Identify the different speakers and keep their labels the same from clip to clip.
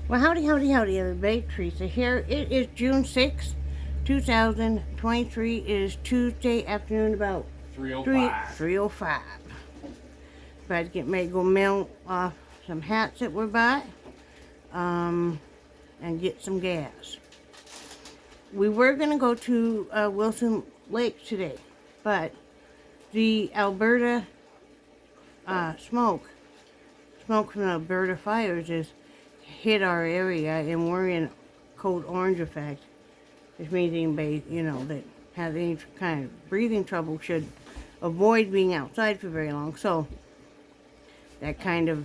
Speaker 1: Well, howdy, howdy, howdy, everybody. Teresa here. It is June 6th, 2023. It is Tuesday afternoon, about 3:05. About to get ready to go mail off some hats that were bought, and get some gas. We were going to go to Wilson Lake today, but the Alberta smoke from the Alberta fires is hit our area, and we're in code orange effect, which means anybody, that has any kind of breathing trouble should avoid being outside for very long. So that kind of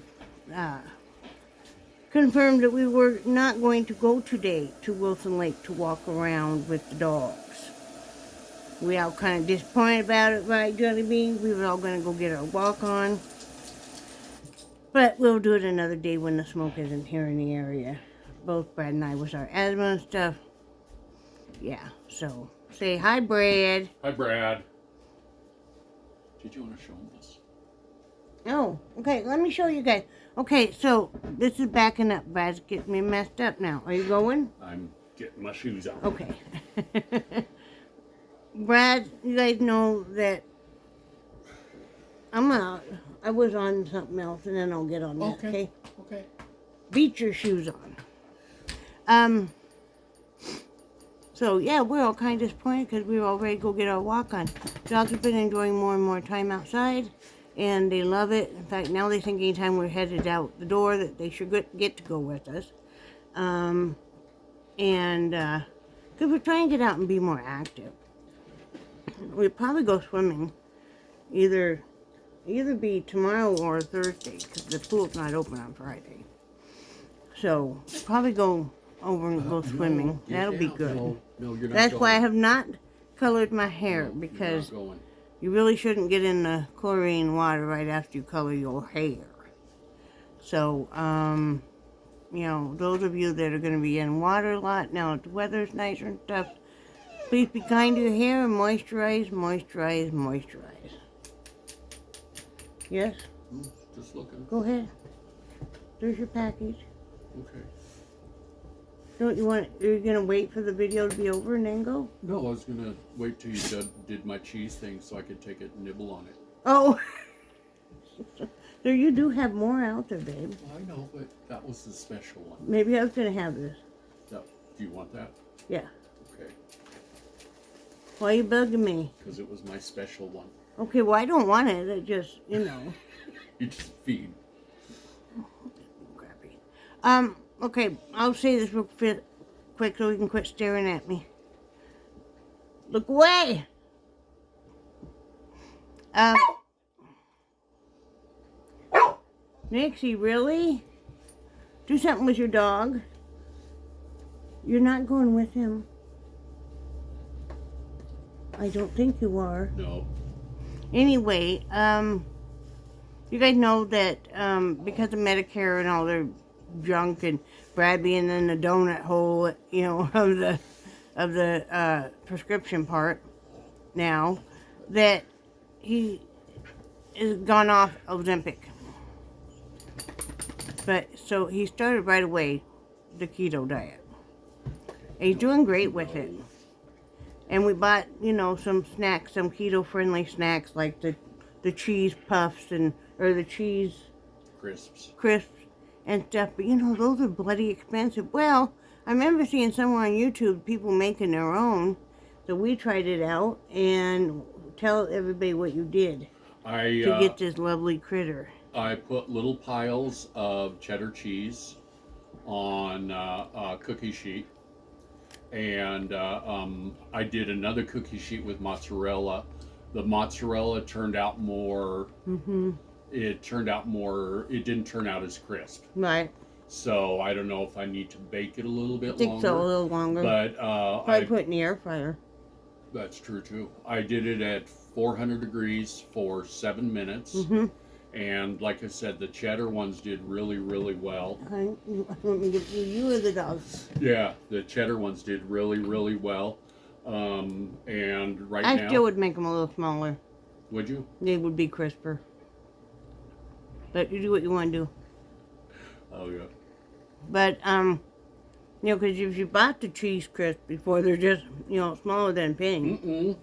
Speaker 1: confirmed that we were not going to go today to Wilson Lake to walk around with the dogs. We all kind of disappointed about it, right, Jellybean? We were all going to go get our walk on. But we'll do it another day when the smoke isn't here in the area. Both Brad and I with our asthma and stuff. Yeah, so say hi, Brad.
Speaker 2: Hi, Brad. Did you want to show them this?
Speaker 1: Oh, okay, let me show you guys. Okay, so this is backing up. Brad's getting me messed up now. Are you going?
Speaker 2: I'm getting my shoes on.
Speaker 1: Okay. Brad, you guys know that I'm out. I was on something else, and then I'll get on that, okay?
Speaker 2: Okay.
Speaker 1: Beat your shoes on. So, yeah, we're all kind of disappointed because we were all ready to go get our walk on. Dogs have been enjoying more and more time outside, and they love it. In fact, now they think anytime we're headed out the door that they should get to go with us. Because we're trying to get out and be more active. We'd probably go swimming either be tomorrow or Thursday, because the pool's not open on Friday. So probably go over and go swimming. That'll be good.
Speaker 2: No, you're not.
Speaker 1: That's
Speaker 2: going.
Speaker 1: why I have not colored my hair, because you really shouldn't get in the chlorine water right after you color your hair. So those of you that are going to be in water a lot now, if the weather's nicer and stuff, please be kind to your hair and moisturize. Yes?
Speaker 2: Just looking.
Speaker 1: Go ahead. There's your package.
Speaker 2: Okay.
Speaker 1: Are you going to wait for the video to be over and then go?
Speaker 2: No, I was going to wait till you did my cheese thing so I could take it and nibble on it.
Speaker 1: Oh. So you do have more out there, babe.
Speaker 2: I know, but that was the special one.
Speaker 1: Maybe I was going to have this.
Speaker 2: Do you want that?
Speaker 1: Yeah.
Speaker 2: Okay.
Speaker 1: Why are you bugging me?
Speaker 2: Because it was my special one.
Speaker 1: Okay, well, I don't want it. I just,
Speaker 2: You just feed.
Speaker 1: Crappy. Okay, I'll say this real quick so you can quit staring at me. Look away! Nixie, really? Do something with your dog. You're not going with him. I don't think you are.
Speaker 2: No.
Speaker 1: Anyway, you guys know that because of Medicare and all their junk and Brad being in the donut hole, of the prescription part now, that he has gone off Ozempic. But so he started right away the keto diet. And he's doing great with it. And we bought, some snacks, some keto-friendly snacks, like the cheese puffs or the cheese
Speaker 2: Crisps
Speaker 1: and stuff. But, those are bloody expensive. Well, I remember seeing somewhere on YouTube people making their own. So we tried it out. And tell everybody what you did to get this lovely critter.
Speaker 2: I put little piles of cheddar cheese on a cookie sheet. And I did another cookie sheet with mozzarella. The mozzarella turned out more. It didn't turn out as crisp.
Speaker 1: Right.
Speaker 2: So I don't know if I need to bake it a little bit
Speaker 1: longer. I think so, a little longer.
Speaker 2: But
Speaker 1: probably put it in the air fryer.
Speaker 2: That's true too. I did it at 400 degrees for 7 minutes. And like I said, the cheddar ones did really, really well.
Speaker 1: Let me give you or the dogs.
Speaker 2: Yeah, the cheddar ones did really, really well. And now...
Speaker 1: I still would make them a little smaller.
Speaker 2: Would you?
Speaker 1: They would be crisper. But you do what you want to do.
Speaker 2: Oh, yeah.
Speaker 1: But, because if you bought the cheese crisp before, they're just, smaller than a penny.
Speaker 2: Mm-mm.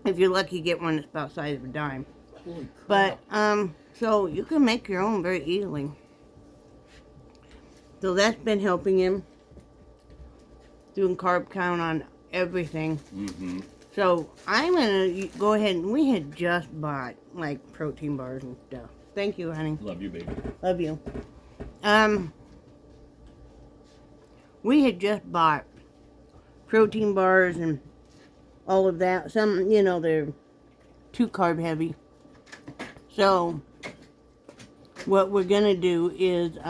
Speaker 1: If you're lucky, you get one that's about the size of a dime.
Speaker 2: Holy
Speaker 1: But,
Speaker 2: crap.
Speaker 1: so you can make your own very easily. So that's been helping him. Doing carb count on everything.
Speaker 2: Mm-hmm.
Speaker 1: So I'm going to go ahead and we had just bought, like, protein bars and stuff. Thank you, honey.
Speaker 2: Love you, baby.
Speaker 1: Love you. We had just bought protein bars and all of that. Some, they're too carb heavy. So what we're gonna do is,
Speaker 2: Do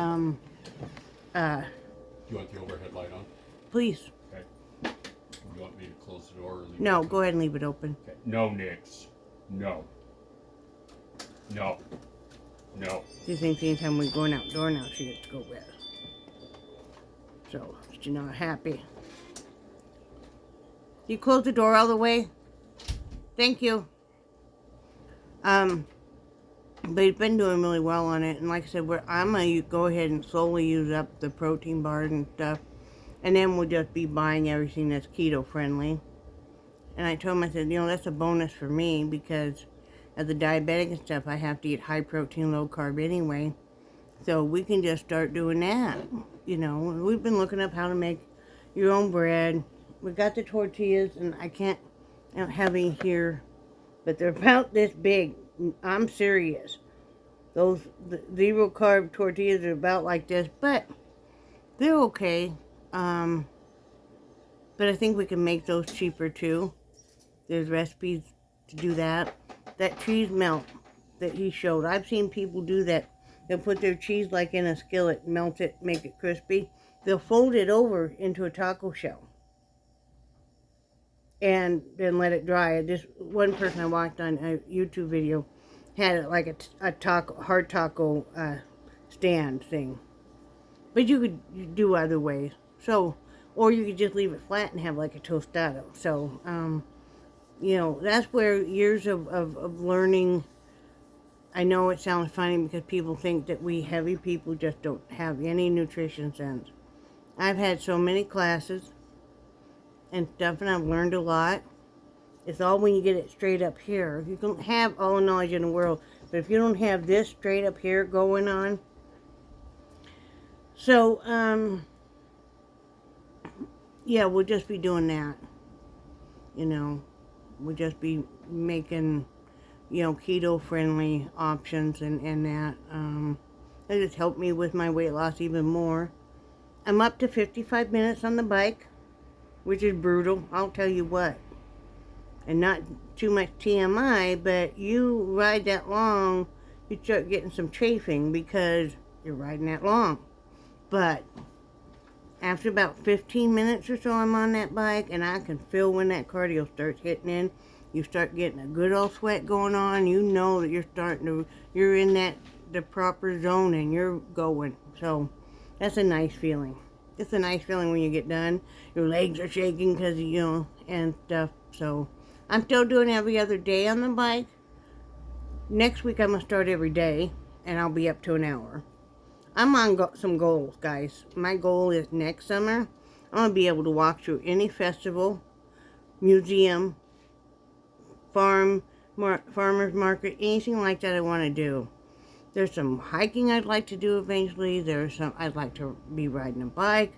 Speaker 2: you want the overhead light on?
Speaker 1: please.
Speaker 2: Okay. Do you want me to close the door? Or leave
Speaker 1: No,
Speaker 2: it
Speaker 1: go ahead and leave it open.
Speaker 2: Okay. No, Nix. No. No. No.
Speaker 1: She thinks anytime we're going outdoor now, she gets to go with us. So she's not happy. You close the door all the way? Thank you. But he's been doing really well on it, and like I said, I'm gonna go ahead and slowly use up the protein bars and stuff, and then we'll just be buying everything that's keto friendly. And I told him, I said, that's a bonus for me because as a diabetic and stuff, I have to eat high protein, low carb anyway. So we can just start doing that. We've been looking up how to make your own bread. We got the tortillas, and I don't have any here, but they're about this big. I'm serious. The zero carb tortillas are about like this, but they're okay. But I think we can make those cheaper too. There's recipes to do that. That cheese melt that he showed, I've seen people do that. They'll put their cheese like in a skillet, melt it, make it crispy. They'll fold it over into a taco shell and then let it dry. This one person I watched on a YouTube video had it like a hard taco stand thing. But you could do other ways. So, or you could just leave it flat and have like a tostado. So, that's where years of learning. I know it sounds funny because people think that we heavy people just don't have any nutrition sense. I've had so many classes and stuff, and I've learned a lot. It's all when you get it straight up here. You can have all the knowledge in the world, but if you don't have this straight up here going on. So, yeah, we'll just be doing that. We'll just be making, keto-friendly options and that. That just helped me with my weight loss even more. I'm up to 55 minutes on the bike, which is brutal, I'll tell you what. And not too much TMI, but you ride that long, you start getting some chafing because you're riding that long. But after about 15 minutes or so I'm on that bike, and I can feel when that cardio starts hitting in. You start getting a good old sweat going on. You know that you're in the proper zone and you're going. So that's a nice feeling. It's a nice feeling when you get done. Your legs are shaking because, and stuff. So I'm still doing every other day on the bike. Next week I'm going to start every day, and I'll be up to an hour. I'm on some goals, guys. My goal is next summer, I'm going to be able to walk through any festival, museum, farmer's market, anything like that I want to do. There's some hiking I'd like to do eventually. I'd like to be riding a bike.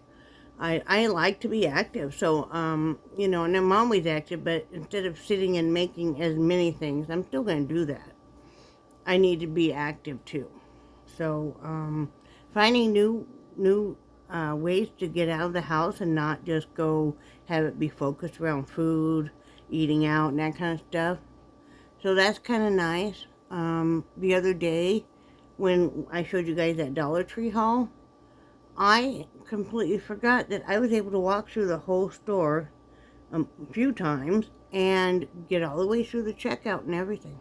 Speaker 1: I like to be active. So, and I'm always active, but instead of sitting and making as many things, I'm still going to do that. I need to be active too. So, finding new ways to get out of the house and not just go have it be focused around food, eating out, and that kind of stuff. So that's kind of nice. The other day, when I showed you guys that Dollar Tree haul, I completely forgot that I was able to walk through the whole store a few times and get all the way through the checkout and everything.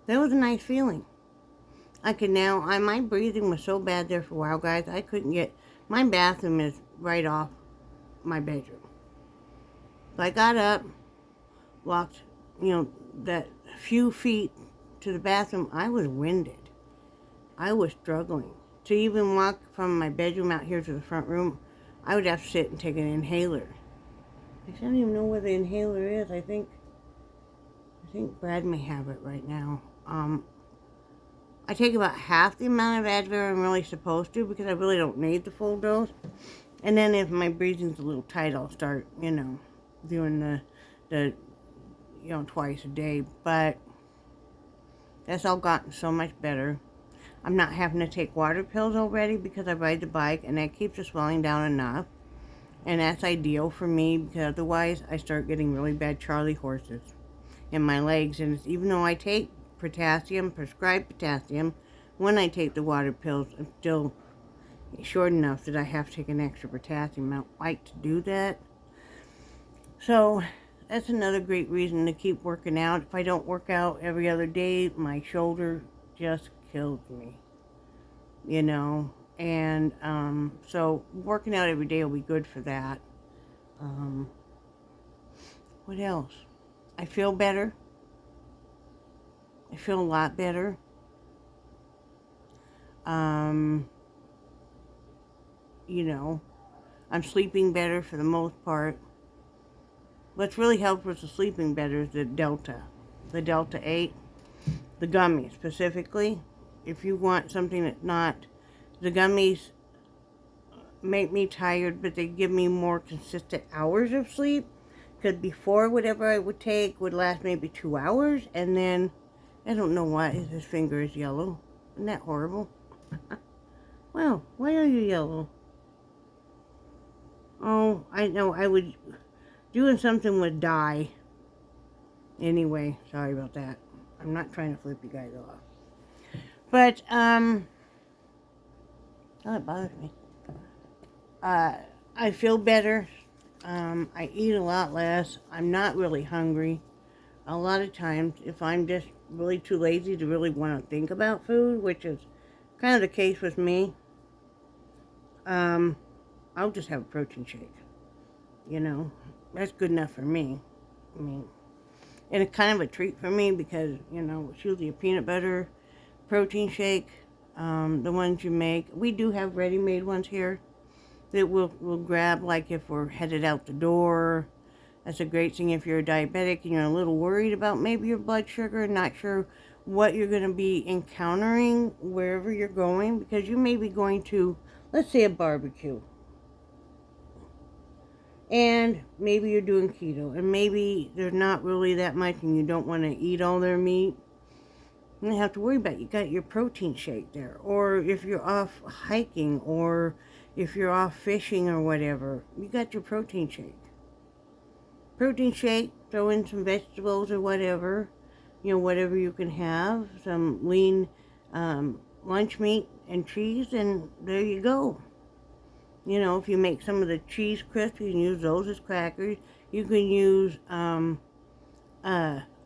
Speaker 1: That was a nice feeling. My breathing was so bad there for a while, guys, I couldn't my bathroom is right off my bedroom. So I got up, walked, that few feet to the bathroom. I was winded. I was struggling. to even walk from my bedroom out here to the front room, I would have to sit and take an inhaler. I don't even know where the inhaler is. I think Brad may have it right now. I take about half the amount of Advil I'm really supposed to because I really don't need the full dose. And then if my breathing's a little tight, I'll start, doing the twice a day. But that's all gotten so much better. I'm not having to take water pills already because I ride the bike, and that keeps the swelling down enough. And that's ideal for me because otherwise I start getting really bad Charlie horses in my legs. And even though I take prescribed potassium, when I take the water pills, I'm still short enough that I have to take an extra potassium. I don't like to do that. So that's another great reason to keep working out. If I don't work out every other day, my shoulder just kills me, and so working out every day will be good for that. What else? I feel better. I feel a lot better. I'm sleeping better for the most part. What's really helped with the sleeping better is the Delta 8, the gummies specifically. If you want something that's not, the gummies make me tired, but they give me more consistent hours of sleep. Because before, whatever I would take would last maybe 2 hours, and then, I don't know why his finger is yellow. Isn't that horrible? Well, why are you yellow? Oh, I know, doing something with dye. Anyway, sorry about that. I'm not trying to flip you guys off. But, oh, it bothers me. I feel better. I eat a lot less. I'm not really hungry. A lot of times, if I'm just really too lazy to really want to think about food, which is kind of the case with me, I'll just have a protein shake. That's good enough for me. And it's kind of a treat for me because, it's usually a peanut butter protein shake. The ones you make. We do have ready-made ones here that we'll grab, like if we're headed out the door. That's a great thing if you're a diabetic and you're a little worried about maybe your blood sugar, not sure what you're going to be encountering wherever you're going, because you may be going to, let's say, a barbecue. And maybe you're doing keto, and maybe there's not really that much and you don't want to eat all their meat. You don't have to worry about it. You got your protein shake there. Or if you're off hiking, or if you're off fishing or whatever, you got your protein shake. Protein shake, throw in some vegetables or whatever, whatever you can have, some lean lunch meat and cheese, and there you go. If you make some of the cheese crisps, you can use those as crackers. You can use, a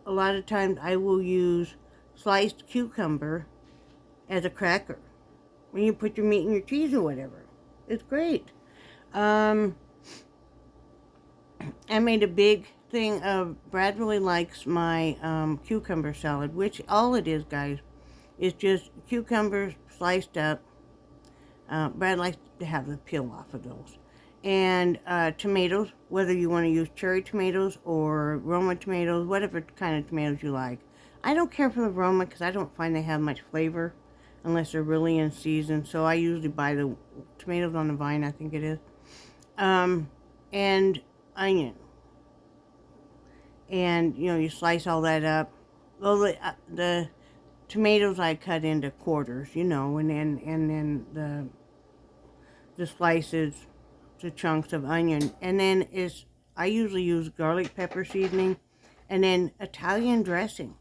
Speaker 1: lot of times I will use sliced cucumber as a cracker when you put your meat and your cheese or whatever. It's great. I made a big thing of, Brad really likes my cucumber salad, which all it is, guys, is just cucumbers sliced up. Brad likes to have the peel off of those. And tomatoes, whether you want to use cherry tomatoes or Roma tomatoes, whatever kind of tomatoes you like. I don't care for the Roma because I don't find they have much flavor unless they're really in season. So I usually buy the tomatoes on the vine, I think it is. And onion. And, you slice all that up. Well, the tomatoes I cut into quarters, and then the slices, the chunks of onion. And then I usually use garlic pepper seasoning, and then Italian dressing.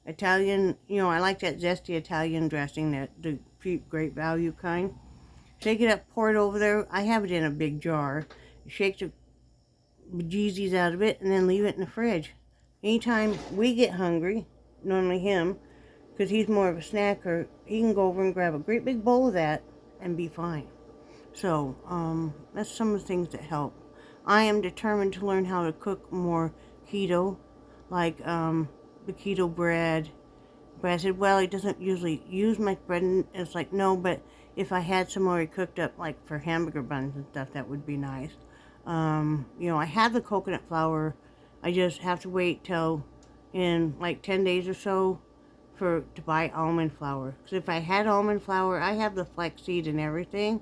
Speaker 1: Italian, I like that zesty Italian dressing, the cheap, great value kind. Shake it up, pour it over there. I have it in a big jar. Shake the bejesus out of it, and then leave it in the fridge. Anytime we get hungry, normally him, because he's more of a snacker, he can go over and grab a great big bowl of that and be fine. So, that's some of the things that help. I am determined to learn how to cook more keto, like the keto bread. Brad said, well, he doesn't usually use much bread, and it's like, no, but if I had some already cooked up, like for hamburger buns and stuff, that would be nice. You know, I have the coconut flour. I just have to wait till in like 10 days or so to buy almond flour. Because if I had almond flour, I have the flaxseed and everything,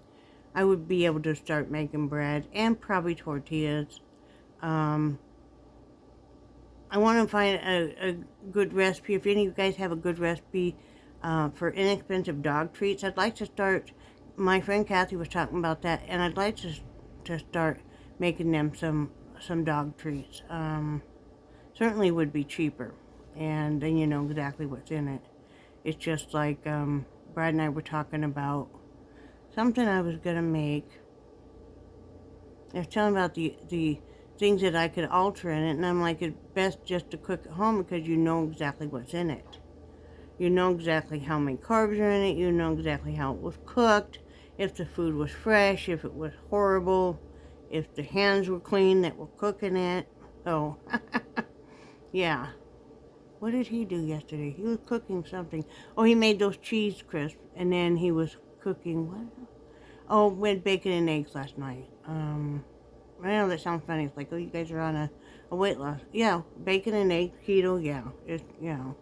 Speaker 1: I would be able to start making bread and probably tortillas. I want to find a good recipe. If any of you guys have a good recipe for inexpensive dog treats, I'd like to start. My friend Kathy was talking about that, and I'd like to start making them some dog treats. Certainly would be cheaper, and then you know exactly what's in it. It's just like Brad and I were talking about something I was gonna make. I was telling about the things that I could alter in it, and I'm like, it's best just to cook at home because you know exactly what's in it. You know exactly how many carbs are in it. You know exactly how it was cooked, if the food was fresh, if it was horrible, if the hands were clean that were cooking it. So, yeah. What did he do yesterday? He was cooking something. Oh, he made those cheese crisps, and then he was cooking what? Oh, went bacon and eggs last night. I know that sounds funny. It's like, oh, you guys are on a weight loss. Yeah, bacon and eggs, keto, yeah. It's, you know.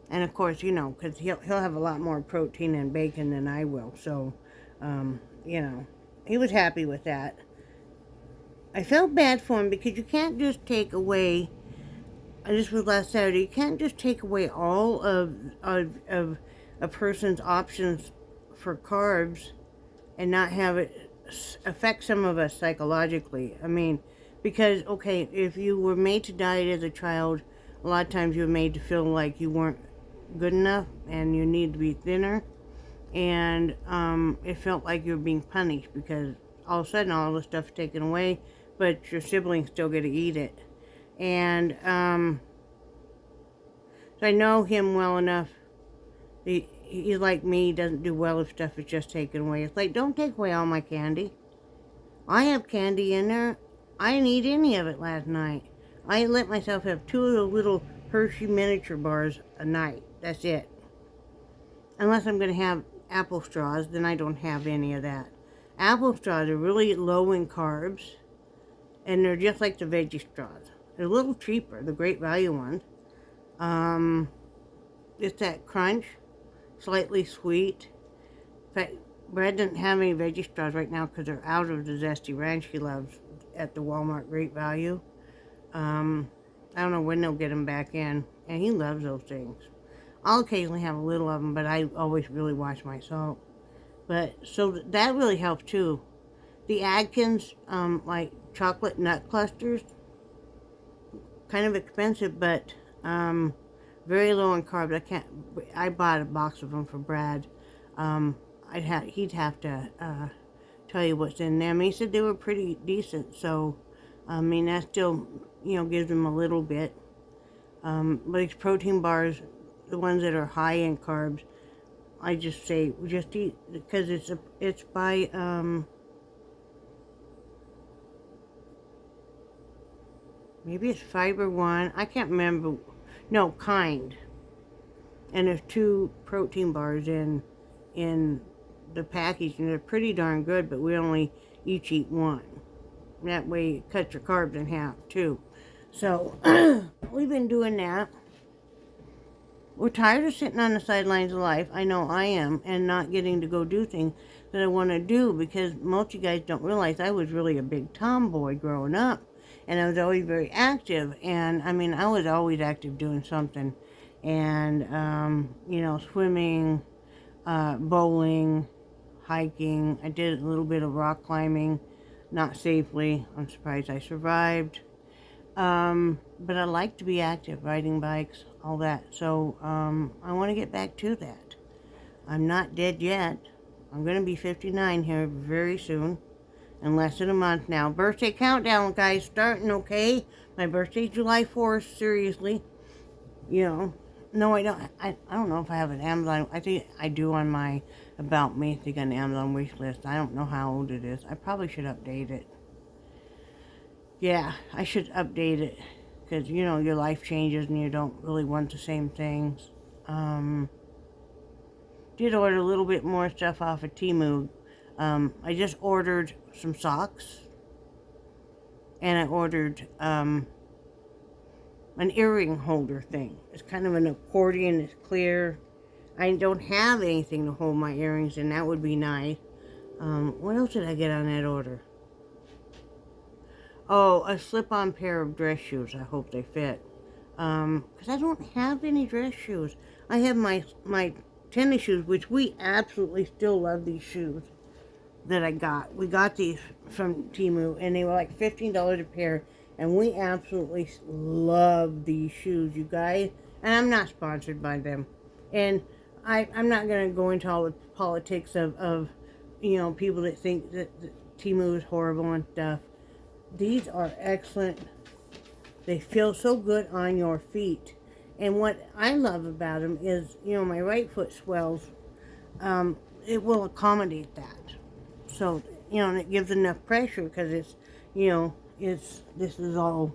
Speaker 1: And of course, you know, because he'll have a lot more protein in bacon than I will. So, you know, he was happy with that. I felt bad for him because you can't just take away, this was last Saturday, you can't just take away all of a person's options for carbs and not have it affect some of us psychologically. I mean, because, okay, if you were made to diet as a child, a lot of times you were made to feel like you weren't good enough and you need to be thinner. And it felt like you were being punished because all of a sudden all the stuff's taken away, but your siblings still get to eat it. And so I know him well enough. He's like me, he doesn't do well if stuff is just taken away. It's like, don't take away all my candy. I have candy in there. I didn't eat any of it last night. I let myself have 2 of the little Hershey miniature bars a night. That's it. Unless I'm going to have apple straws, then I don't have any of that. Apple straws are really low in carbs, and they're just like the veggie straws. They're a little cheaper, the Great Value ones. It's that crunch, slightly sweet. In fact, Brad doesn't have any veggie straws right now because they're out of the Zesty Ranch he loves at the Walmart Great Value. I don't know when they'll get them back in, and he loves those things. I'll occasionally have a little of them, but I always really watch my salt. But, so that really helps too. The Atkins, like chocolate nut clusters, kind of expensive, but very low in carbs. I bought a box of them for Brad. He'd have to tell you what's in them. He said they were pretty decent, so I mean that still, you know, gives him a little bit. But these protein bars, the ones that are high in carbs, I just say just eat because it's by maybe it's Fiber One. I can't remember. No, Kind. And there's 2 protein bars in the package, and they're pretty darn good, but we only each eat 1. That way you cut your carbs in half too. So we've been doing that. We're tired of sitting on the sidelines of life. I know I am, and not getting to go do things that I want to do, because most of you guys don't realize I was really a big tomboy growing up, and I was always very active. And I mean, I was always active doing something, and you know, swimming, bowling, hiking. I did a little bit of rock climbing, not safely. I'm surprised I survived. But I like to be active, riding bikes, all that. So I want to get back to that. I'm not dead yet. I'm going to be 59 here very soon, in less than a month now. Birthday countdown, guys, starting, okay? My birthday's July 4th, seriously. You know, no, I don't. I don't know if I have an Amazon. I think I do on my About Me thing on the Amazon wish list. I don't know how old it is. I probably should update it. Yeah, I should update it, because, you know, your life changes and you don't really want the same things. did order a little bit more stuff off of Temu. I just ordered some socks, and I ordered an earring holder thing. It's kind of an accordion. It's clear. I don't have anything to hold my earrings in. That would be nice. What else did I get on that order? Oh, a slip-on pair of dress shoes. I hope they fit. Because I don't have any dress shoes. I have my tennis shoes, which we absolutely still love these shoes that I got. We got these from Temu, and they were like $15 a pair, and we absolutely love these shoes, you guys. And I'm not sponsored by them. And I'm not going to go into all the politics of you know, people that think that Temu is horrible and stuff. These are excellent. They feel so good on your feet. And what I love about them is, you know, my right foot swells. It will accommodate that. So, you know, and it gives enough pressure because it's, you know, this is all,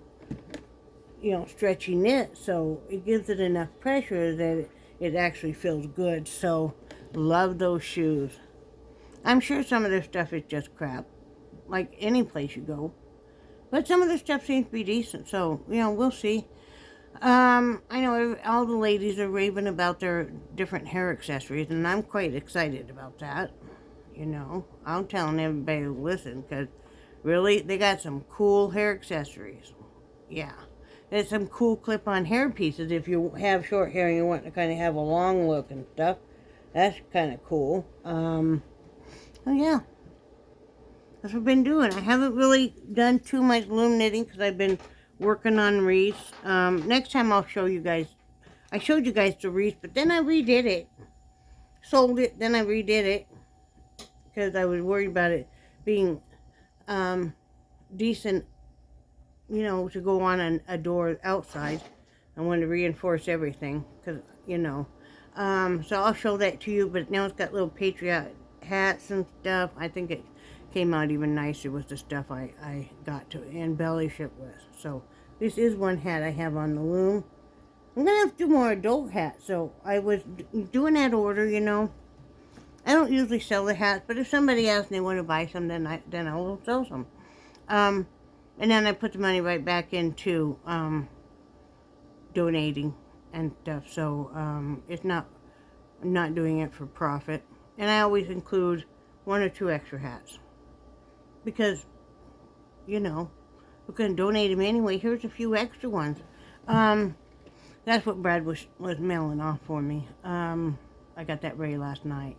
Speaker 1: you know, stretchy knit. So it gives it enough pressure that it actually feels good. So love those shoes. I'm sure some of their stuff is just crap, like any place you go. But some of the stuff seems to be decent, so, you know, we'll see. I know all the ladies are raving about their different hair accessories, and I'm quite excited about that. You know, I'm telling everybody to listen, because really, they got some cool hair accessories. Yeah. There's some cool clip-on hair pieces if you have short hair and you want to kind of have a long look and stuff. That's kind of cool. Oh, yeah. That's what I've been doing. I haven't really done too much loom knitting because I've been working on wreaths. Next time I'll show you guys. I showed you guys the wreath, but then I redid it. Sold it, then I redid it because I was worried about it being decent, you know, to go on a door outside. I wanted to reinforce everything because, you know. So I'll show that to you, but now it's got little patriot hats and stuff. I think it came out even nicer with the stuff I got to embellish it with. So this is one hat I have on the loom. I'm going to have to do more adult hats. So I was doing that order, you know. I don't usually sell the hats, but if somebody asks and they want to buy some, then I will sell some. And then I put the money right back into donating and stuff. So it's not, I'm not doing it for profit. And I always include 1 or 2 extra hats. Because, you know, we're going to donate them anyway. Here's a few extra ones. That's what Brad was mailing off for me. I got that ready last night.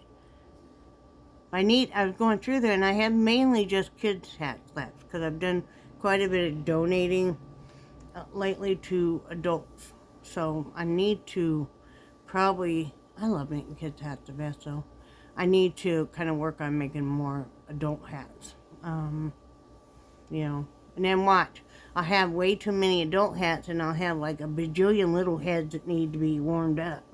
Speaker 1: I was going through there, and I have mainly just kids' hats left. Because I've done quite a bit of donating lately to adults. So I need to probably, I love making kids' hats the best, so I need to kind of work on making more adult hats. You know, and then watch. I'll have way too many adult hats, and I'll have like a bajillion little heads that need to be warmed up.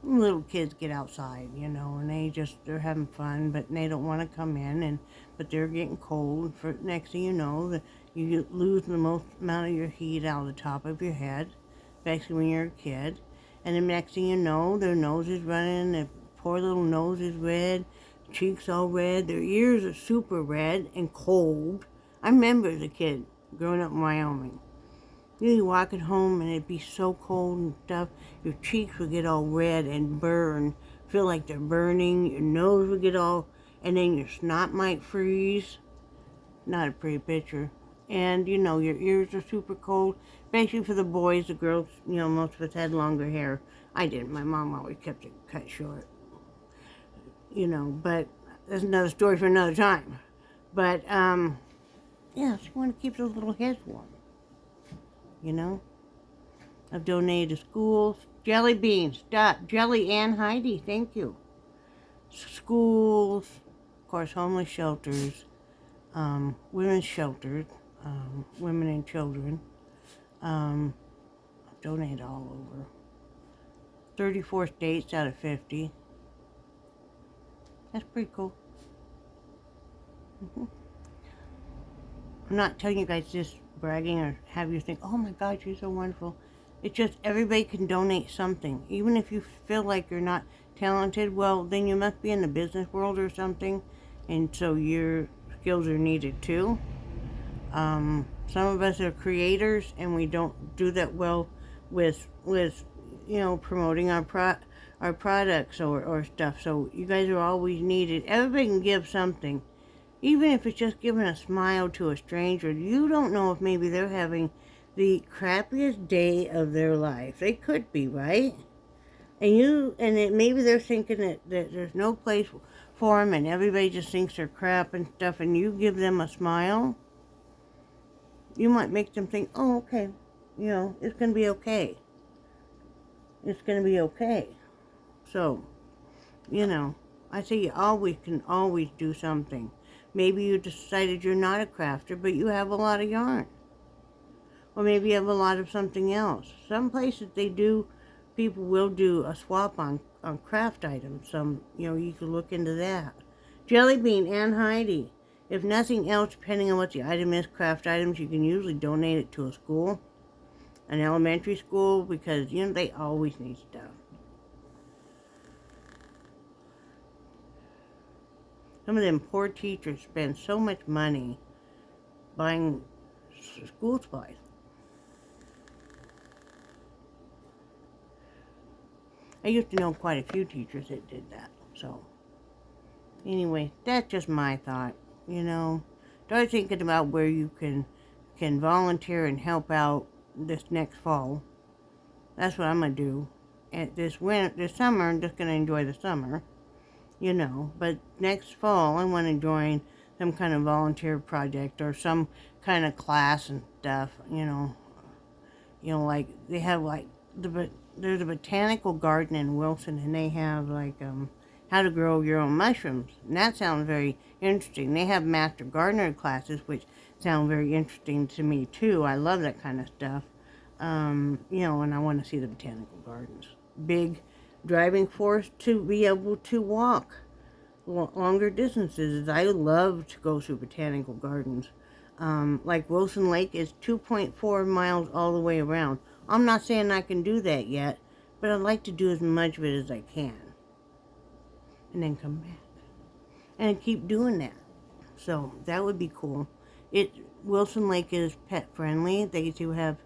Speaker 1: Little kids get outside, you know, and they're having fun, but they don't want to come in, but they're getting cold. For next thing you know, you lose the most amount of your heat out of the top of your head, especially when you're a kid. And the next thing you know, their nose is running, their poor little nose is red, cheeks all red, their ears are super red and cold. I remember as a kid growing up in Wyoming. You'd be walking home and it'd be so cold and stuff. Your cheeks would get all red and burn, feel like they're burning. Your nose would get all, and then your snot might freeze. Not a pretty picture. And, you know, your ears are super cold, especially for the boys. The girls, you know, most of us had longer hair. I didn't. My mom always kept it cut short. You know, but that's another story for another time. But, yeah, so you want to keep those little heads warm. You know? I've donated to schools. Jellybean, stop. Jelly and Heidi, thank you. Schools, of course, homeless shelters, women's shelters, women and children. I've donated all over. 34 states out of 50. That's pretty cool. I'm not telling you guys this bragging or have you think, oh my God, you're so wonderful. It's just everybody can donate something. Even if you feel like you're not talented, well, then you must be in the business world or something, and so your skills are needed too. Some of us are creators, and we don't do that well with promoting our products or stuff. So you guys are always needed. Everybody can give something, even if it's just giving a smile to a stranger. You don't know if maybe they're having the crappiest day of their life. They could be, right? Maybe they're thinking that there's no place for them, and everybody just thinks they're crap and stuff. And you give them a smile, you might make them think, oh, okay, it's gonna be okay. It's gonna be okay. So, I say you can always do something. Maybe you decided you're not a crafter, but you have a lot of yarn. Or maybe you have a lot of something else. Some places people will do a swap on craft items. You could look into that. Jellybean and Heidi. If nothing else, depending on what the item is, craft items, you can usually donate it to a school, an elementary school, because, they always need stuff. Some of them poor teachers spend so much money buying school supplies. I used to know quite a few teachers that did that. So, anyway, that's just my thought. Start thinking about where you can volunteer and help out this next fall. That's what I'm gonna do. And this summer, I'm just gonna enjoy the summer. But next fall, I want to join some kind of volunteer project or some kind of class and stuff. Like they have there's a botanical garden in Wilson, and they have how to grow your own mushrooms, and that sounds very interesting. They have master gardener classes, which sound very interesting to me too. I love that kind of stuff. And I want to see the botanical gardens. Big driving force to be able to walk longer distances. I love to go through botanical gardens. Like Wilson Lake is 2.4 miles all the way around. I'm not saying I can do that yet, but I'd like to do as much of it as I can. And then come back. And keep doing that. So that would be cool. Wilson Lake is pet friendly. They do have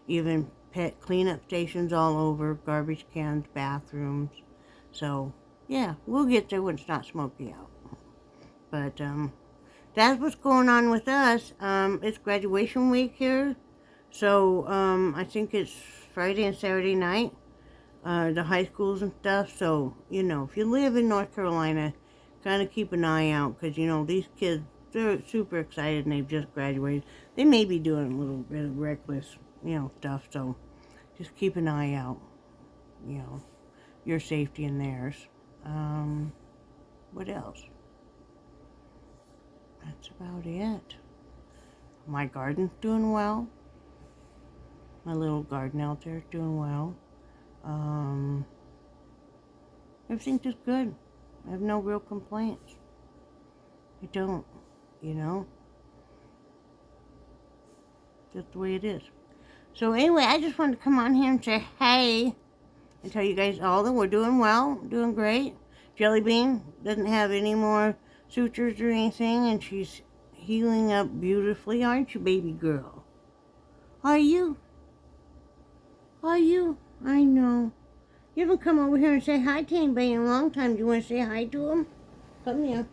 Speaker 1: even pet cleanup stations all over, garbage cans, bathrooms. So yeah, we'll get there when it's not smoky out. But that's what's going on with us. It's graduation week here. So, I think it's Friday and Saturday night, the high schools and stuff. So, if you live in North Carolina, kind of keep an eye out, because, these kids, they're super excited and they've just graduated. They may be doing a little bit of reckless, stuff. So, just keep an eye out, your safety and theirs. What else? That's about it. My garden's doing well. My little garden out there is doing well. Everything's just good. I have no real complaints. I don't, Just the way it is. So anyway, I just wanted to come on here and say hey and tell you guys all that we're doing well, doing great. Jellybean doesn't have any more sutures or anything, and she's healing up beautifully, aren't you, baby girl? Are you? Are you? I know. You haven't come over here and say hi to anybody in a long time. Do you want to say hi to him? Come here.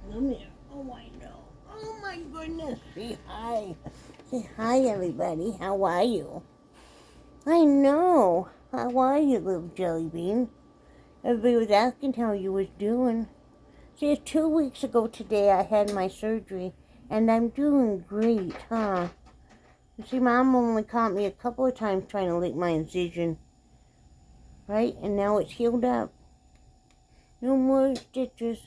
Speaker 1: Come here. Oh, I know. Oh, my goodness. Say hi. Say hi, everybody. How are you? I know. How are you, little Jellybean? Everybody was asking how you was doing. See, it's 2 weeks ago today I had my surgery, and I'm doing great, huh? You see, Mom only caught me a couple of times trying to lick my incision, right? And now it's healed up. No more stitches.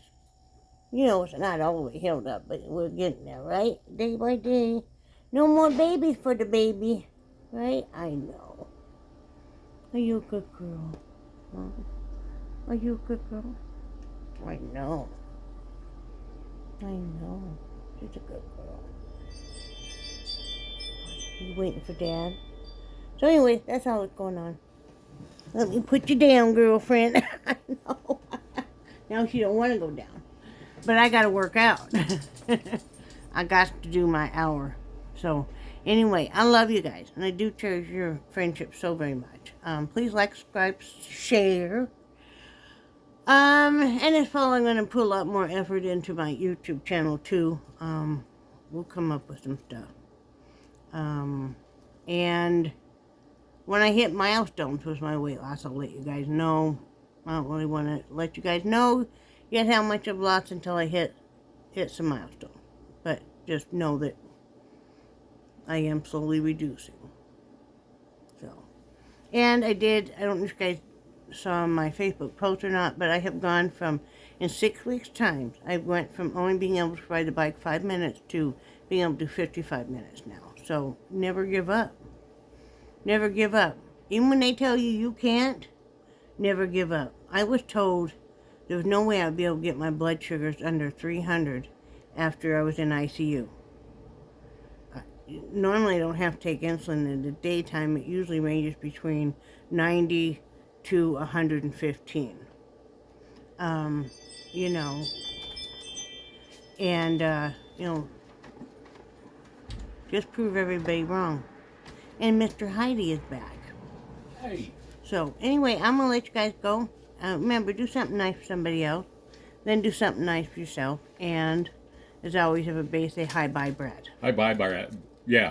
Speaker 1: It's not all the way healed up, but we're getting there, right? Day by day. No more babies for the baby, right? I know. Are you a good girl? Huh? Are you a good girl? I know. I know. She's a good girl. You waiting for Dad? So anyway, that's all that's going on. Let me put you down, girlfriend. I know. Now she don't want to go down. But I got to work out. I got to do my hour. So anyway, I love you guys. And I do cherish your friendship so very much. Please like, subscribe, share. And this fall I'm going to put a lot more effort into my YouTube channel too. We'll come up with some stuff. And when I hit milestones with my weight loss, I'll let you guys know. I don't really want to let you guys know yet how much I've lost until I hit some milestone. But just know that I am slowly reducing. So, and I don't know if you guys saw my Facebook post or not, but I have gone from, in 6 weeks time, I went from only being able to ride the bike 5 minutes to being able to do 55 minutes now. So never give up. Never give up. Even when they tell you you can't, never give up. I was told there was no way I'd be able to get my blood sugars under 300 after I was in ICU. Normally I don't have to take insulin in the daytime. It usually ranges between 90 to 115. You know, and, you know, just prove everybody wrong. And Mr. Heide is back.
Speaker 2: Hey.
Speaker 1: So, anyway, I'm going to let you guys go. Remember, do something nice for somebody else. Then do something nice for yourself. And, as always, have a base, say hi, bye, Brad.
Speaker 2: Hi, bye, Brad. Yeah.